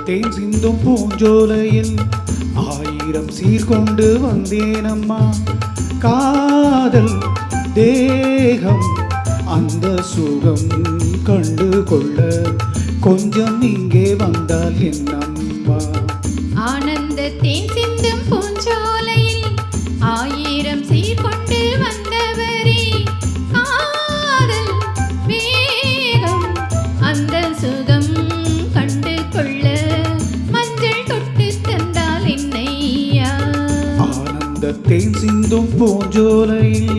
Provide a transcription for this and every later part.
தேன் சிந்தும் பூஞ்சோலையில் ஆயிரம் சீர்கொண்டு வந்தேனம்மா. காதல் தேகம் அந்த சுகம் கண்டு கொள்ள கொஞ்சம் இங்கே வந்தால் என்னம்மா. ஆனந்த தேன் சிந்தும் பூஞ்சோலையில் ஆயிரம் சீர்கொண்டு வந்தவரே, காதல் வேகம் அந்த சுகம் கண்டு கொள்ள மஞ்சள் தொட்டு தந்தால் என்னையா. ஆனந்த தேன் சிந்தும் பூஞ்சோலையில்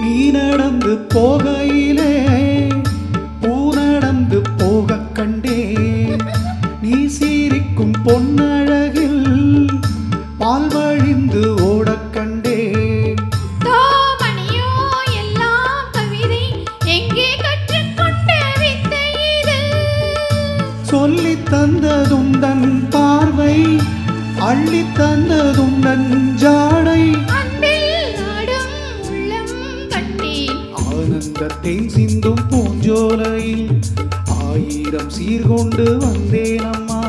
நீ நடந்து போகையிலே பூ நடந்து போக கண்டே. நீ சீரிக்கும் பொன்னழகில் பால் வழிந்து ஓடக் கண்டே. தோமணியோ எல்லாம் கவிதை எங்கே கற்றுக்கொண்ட வித்தை இது. சொல்லித் தந்ததுந்தன் பார்வை அள்ளித் தந்ததுந்தன் ஜாடை. ஆனந்த தேன் சிந்தும் பூஞ்சோலையில் ஆயிரம் சீர்கொண்டு வந்தேனம்மா.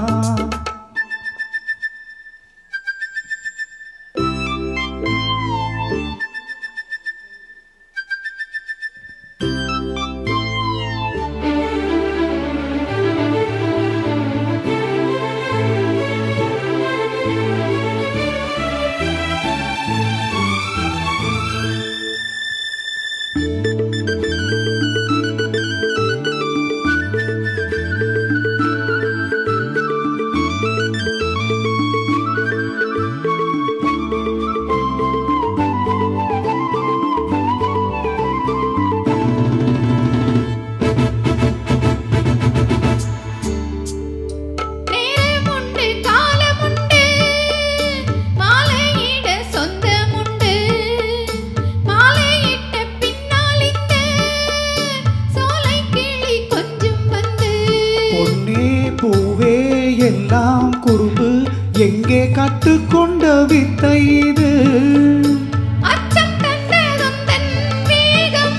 பூவே எல்லாம் குறும்பு எங்கே கற்றுக்கொண்ட வித்தை இது. அச்சம் தந்ததும் தன் வேகம்,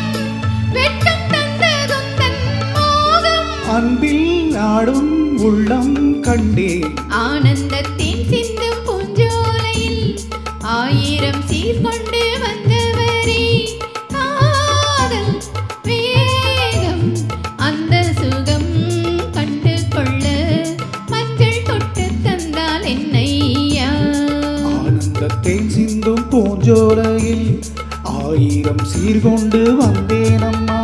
வெட்கம் தந்ததும் தன் மோகம். அன்பில் ஆடும் உள்ளம் கண்டே. ஆனந்தத்தின் சிந்தும் பூஞ்சோலையில் ஆயிரம் சீர்கொண்டு வந்தவரே, காதல் வேகம் அந்த சுகம் கண்டு கொள்ள மஞ்சள் தொட்டு தந்தால் என்னையா. ஆனந்த தேன் சிந்தும் பூஞ்சோலையில் ஆயிரம் சீர்கொண்டு வந்தேனம்மா.